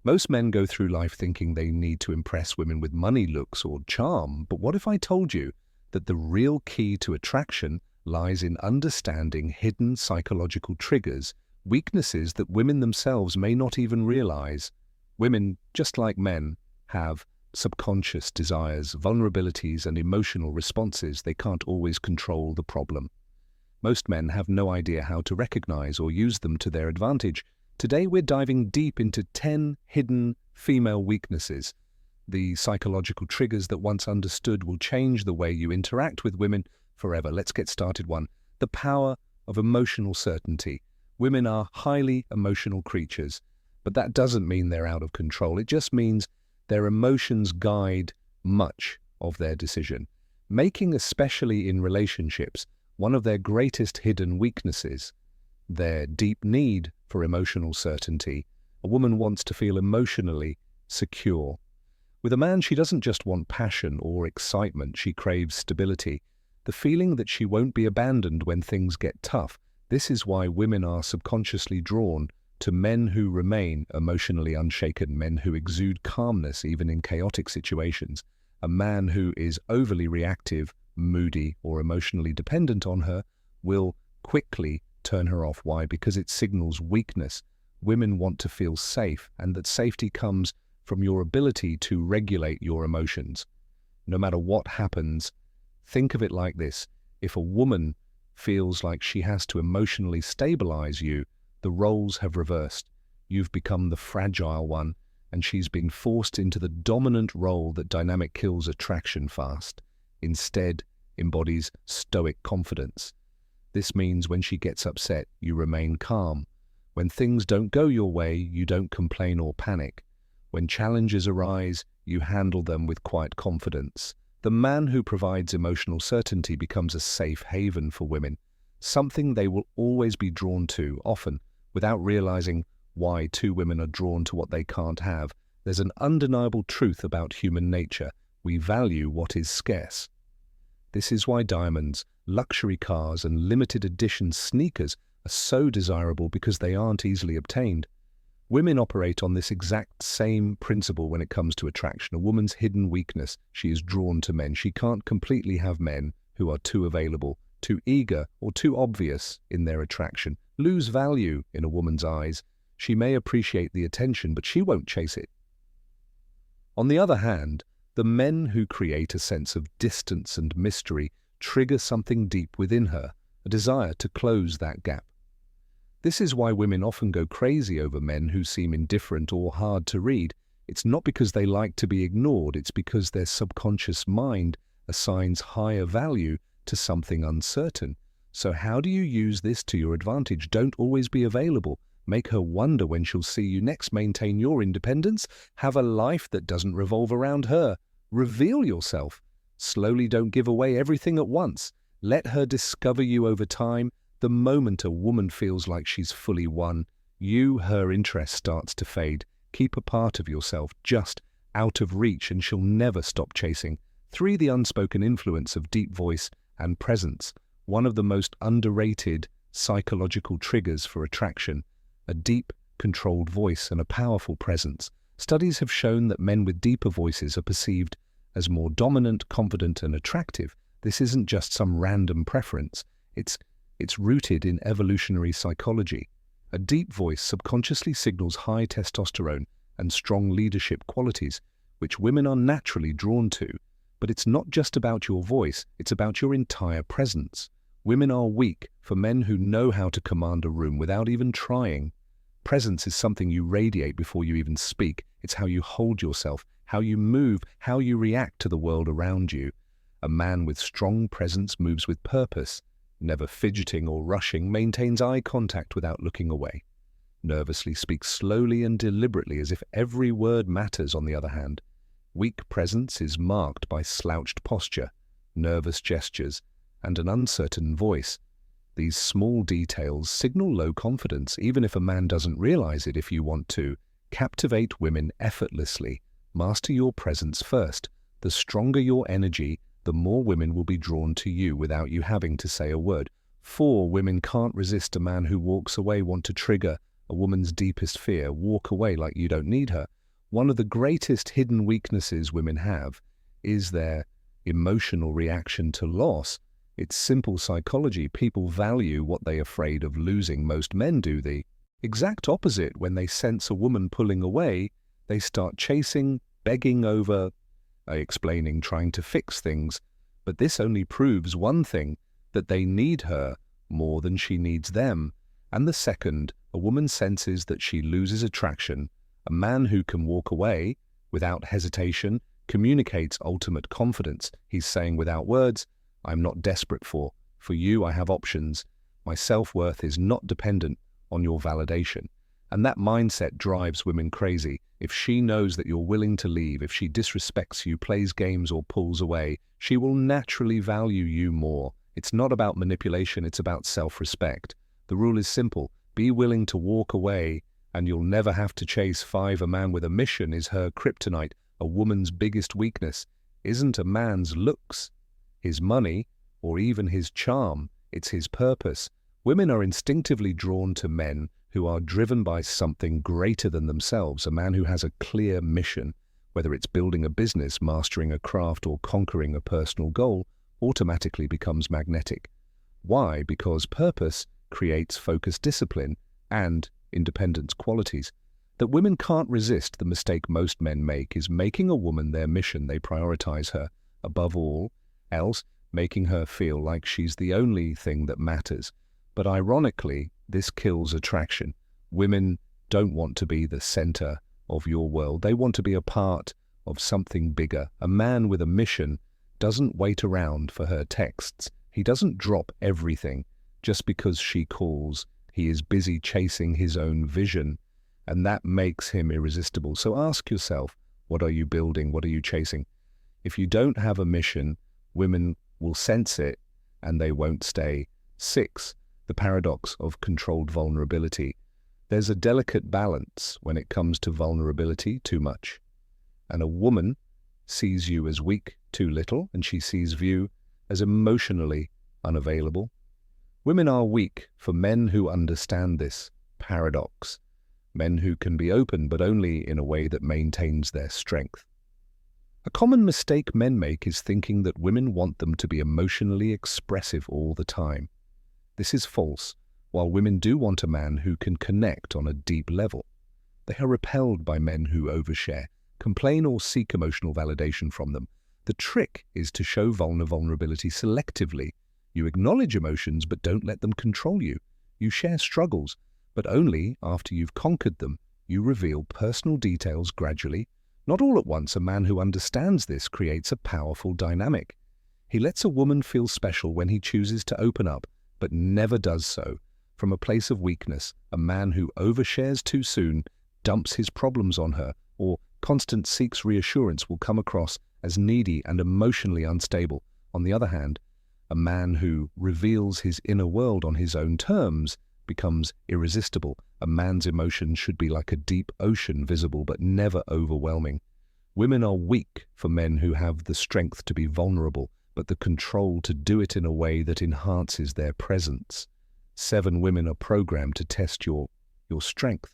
Most men go through life thinking they need to impress women with money, looks, or charm, but what if I told you that the real key to attraction lies in understanding hidden psychological triggers, weaknesses that women themselves may not even realize? Women, just like men, have subconscious desires, vulnerabilities, and emotional responses. They can't always control the problem. Most men have no idea how to recognize or use them to their advantage. Today we're diving deep into 10 hidden female weaknesses. The psychological triggers that once understood will change the way you interact with women forever. Let's get started. 1. The power of emotional certainty. Women are highly emotional creatures, but that doesn't mean they're out of control. It just means their emotions guide much of their decision making, especially in relationships. One of their greatest hidden weaknesses, their deep need for emotional certainty. A woman wants to feel emotionally secure. With a man, she doesn't just want passion or excitement, she craves stability, the feeling that she won't be abandoned when things get tough. This is why women are subconsciously drawn to men who remain emotionally unshaken, men who exude calmness even in chaotic situations. A man who is overly reactive, moody, or emotionally dependent on her will quickly turn her off. Why? Because it signals weakness. Women want to feel safe, and that safety comes from your ability to regulate your emotions. No matter what happens, think of it like this. If a woman feels like she has to emotionally stabilize you, the roles have reversed. You've become the fragile one, and she's been forced into the dominant role that dynamic kills attraction fast. Instead, embodies stoic confidence. This means when she gets upset, you remain calm. When things don't go your way, you don't complain or panic. When challenges arise, you handle them with quiet confidence. The man who provides emotional certainty becomes a safe haven for women, something they will always be drawn to, often without realizing why. Two women are drawn to what they can't have. There's an undeniable truth about human nature. We value what is scarce. This is why diamonds, luxury cars, and limited edition sneakers are so desirable, because they aren't easily obtained. Women operate on this exact same principle when it comes to attraction. A woman's hidden weakness: she is drawn to men. She can't completely have men who are too available, too eager, or too obvious in their attraction. Lose value in a woman's eyes. She may appreciate the attention, but she won't chase it. On the other hand, the men who create a sense of distance and mystery trigger something deep within her, a desire to close that gap. This is why women often go crazy over men who seem indifferent or hard to read. It's not because they like to be ignored, it's because their subconscious mind assigns higher value to something uncertain. So how do you use this to your advantage? Don't always be available. Make her wonder when she'll see you next. Maintain your independence. Have a life that doesn't revolve around her. Reveal yourself. Slowly, don't give away everything at once. Let her discover you over time. The moment a woman feels like she's fully won you, her interest starts to fade. Keep a part of yourself just out of reach, and she'll never stop chasing. 3. The unspoken influence of deep voice and presence. One of the most underrated psychological triggers for attraction. A deep, controlled voice and a powerful presence. Studies have shown that men with deeper voices are perceived as more dominant, confident, and attractive. This isn't just some random preference. It's rooted in evolutionary psychology. A deep voice subconsciously signals high testosterone and strong leadership qualities, which women are naturally drawn to. But it's not just about your voice, it's about your entire presence. Women are weak for men who know how to command a room without even trying. Presence is something you radiate before you even speak. It's how you hold yourself, how you move, how you react to the world around you. A man with strong presence moves with purpose, never fidgeting or rushing, maintains eye contact without looking away. Nervously speaks slowly and deliberately as if every word matters. On the other hand, weak presence is marked by slouched posture, nervous gestures, and an uncertain voice. These small details signal low confidence, even if a man doesn't realize it. If you want to captivate women effortlessly, master your presence first. The stronger your energy, the more women will be drawn to you without you having to say a word. 4. Women can't resist a man who walks away. Want to trigger a woman's deepest fear? Walk away like you don't need her. One of the greatest hidden weaknesses women have is their emotional reaction to loss. It's simple psychology. People value what they're afraid of losing. Most men do the exact opposite. When they sense a woman pulling away, they start chasing, begging over, explaining, trying to fix things. But this only proves one thing, that they need her more than she needs them. And the second, a woman senses that she loses attraction, a man who can walk away without hesitation communicates ultimate confidence. He's saying without words, I'm not desperate for you I have options. My self-worth is not dependent on your validation. And that mindset drives women crazy. If she knows that you're willing to leave, if she disrespects you, plays games or pulls away, she will naturally value you more. It's not about manipulation, it's about self-respect. The rule is simple. Be willing to walk away and you'll never have to chase five. A man with a mission is her kryptonite. A woman's biggest weakness isn't a man's looks, his money, or even his charm. It's his purpose. Women are instinctively drawn to men who are driven by something greater than themselves, a man who has a clear mission. Whether it's building a business, mastering a craft, or conquering a personal goal, automatically becomes magnetic. Why? Because purpose creates focused discipline and independence qualities that women can't resist. The mistake most men make is making a woman their mission. They prioritize her above all else, making her feel like she's the only thing that matters. But ironically, this kills attraction. Women don't want to be the center of your world. They want to be a part of something bigger. A man with a mission doesn't wait around for her texts. He doesn't drop everything just because she calls. He is busy chasing his own vision, and that makes him irresistible. So ask yourself, what are you building? What are you chasing? If you don't have a mission, women will sense it and they won't stay. 6. The paradox of controlled vulnerability. There's a delicate balance when it comes to vulnerability. Too much, and a woman sees you as weak. Too little, and she sees you as emotionally unavailable. Women are weak for men who understand this paradox. Men who can be open, but only in a way that maintains their strength. A common mistake men make is thinking that women want them to be emotionally expressive all the time. This is false. While women do want a man who can connect on a deep level, they are repelled by men who overshare, complain, or seek emotional validation from them. The trick is to show vulnerability selectively. You acknowledge emotions, but don't let them control you. You share struggles, but only after you've conquered them. You reveal personal details gradually, not all at once. A man who understands this creates a powerful dynamic. He lets a woman feel special when he chooses to open up, but never does so from a place of weakness. A man who overshares too soon, dumps his problems on her, or constant seeks reassurance will come across as needy and emotionally unstable. On the other hand, a man who reveals his inner world on his own terms becomes irresistible. A man's emotions should be like a deep ocean, visible but never overwhelming. Women are weak for men who have the strength to be vulnerable, but the control to do it in a way that enhances their presence. 7. Women are programmed to test your strength.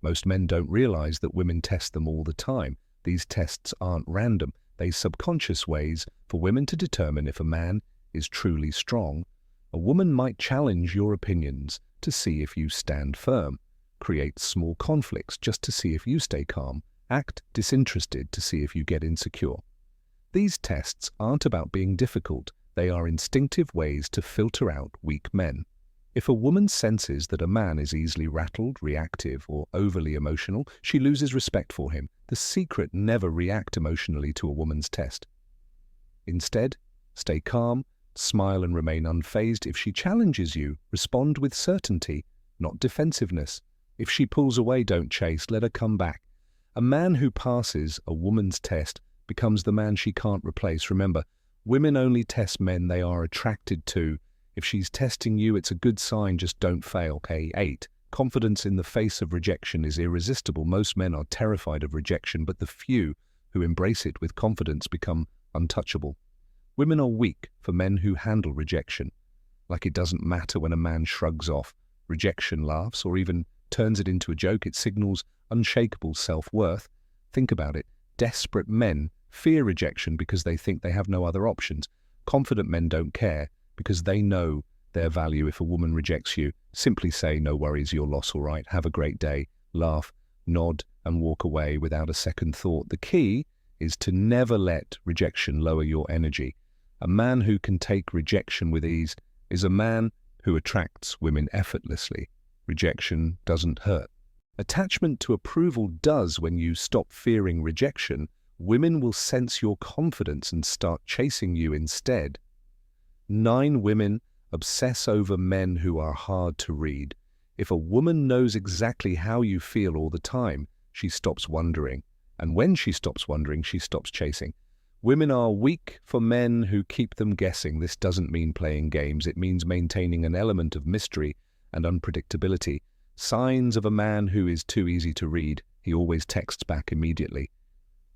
Most men don't realize that women test them all the time. These tests aren't random. They're subconscious ways for women to determine if a man is truly strong. A woman might challenge your opinions to see if you stand firm, create small conflicts just to see if you stay calm, act disinterested to see if you get insecure. These tests aren't about being difficult. They are instinctive ways to filter out weak men. If a woman senses that a man is easily rattled, reactive, or overly emotional, she loses respect for him. The secret: never react emotionally to a woman's test. Instead, stay calm, smile, and remain unfazed. If she challenges you, respond with certainty, not defensiveness. If she pulls away, don't chase, let her come back. A man who passes a woman's test becomes the man she can't replace. Remember, women only test men they are attracted to. If she's testing you, it's a good sign. Just don't fail. Okay. 8. Confidence in the face of rejection is irresistible. Most men are terrified of rejection, but the few who embrace it with confidence become untouchable. Women are weak for men who handle rejection like it doesn't matter. When a man shrugs off rejection, laughs, or even turns it into a joke, it signals unshakable self-worth. Think about it. Desperate men fear rejection because they think they have no other options. Confident men don't care because they know their value. If a woman rejects you, simply say, "No worries, your loss, all right. Have a great day." Laugh, nod, and walk away without a second thought. The key is to never let rejection lower your energy. A man who can take rejection with ease is a man who attracts women effortlessly. Rejection doesn't hurt. Attachment to approval does. When you stop fearing rejection, women will sense your confidence and start chasing you instead. 9 women obsess over men who are hard to read. If a woman knows exactly how you feel all the time, she stops wondering. And when she stops wondering, she stops chasing. Women are weak for men who keep them guessing. This doesn't mean playing games. It means maintaining an element of mystery and unpredictability. Signs of a man who is too easy to read: he always texts back immediately.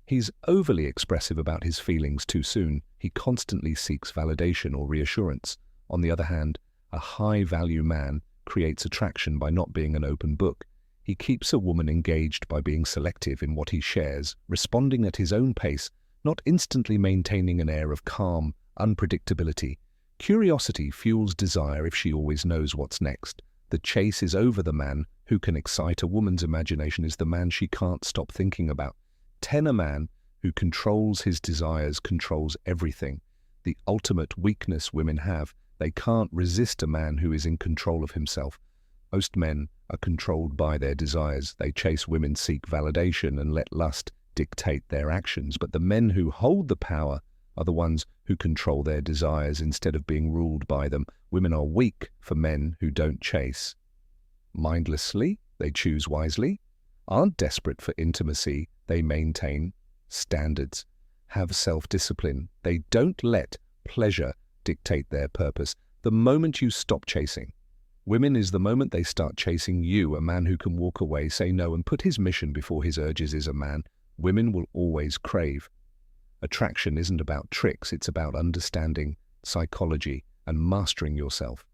He's overly expressive about his feelings too soon. He constantly seeks validation or reassurance. On the other hand, a high-value man creates attraction by not being an open book. He keeps a woman engaged by being selective in what he shares, responding at his own pace, not instantly maintaining an air of calm unpredictability. Curiosity fuels desire if she always knows what's next. The chase is over. The man who can excite a woman's imagination is the man she can't stop thinking about. 10. A man who controls his desires controls everything. The ultimate weakness women have: they can't resist a man who is in control of himself. Most men are controlled by their desires. They chase women, seek validation, and let lust dictate their actions. But the men who hold the power are the ones who control their desires instead of being ruled by them. Women are weak for men who don't chase mindlessly. They choose wisely, aren't desperate for intimacy. They maintain standards, have self-discipline. They don't let pleasure dictate their purpose. The moment you stop chasing women is the moment they start chasing you. A man who can walk away, say no, and put his mission before his urges is a man women will always crave. Attraction isn't about tricks, it's about understanding psychology and mastering yourself.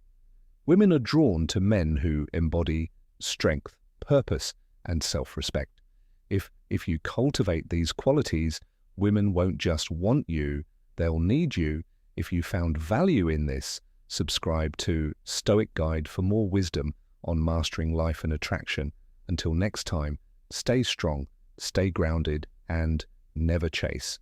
Women are drawn to men who embody strength, purpose, and self-respect. If you cultivate these qualities, women won't just want you, they'll need you. If you found value in this, subscribe to Stoic Guide for more wisdom on mastering life and attraction. Until next time, stay strong, stay grounded, and never chase.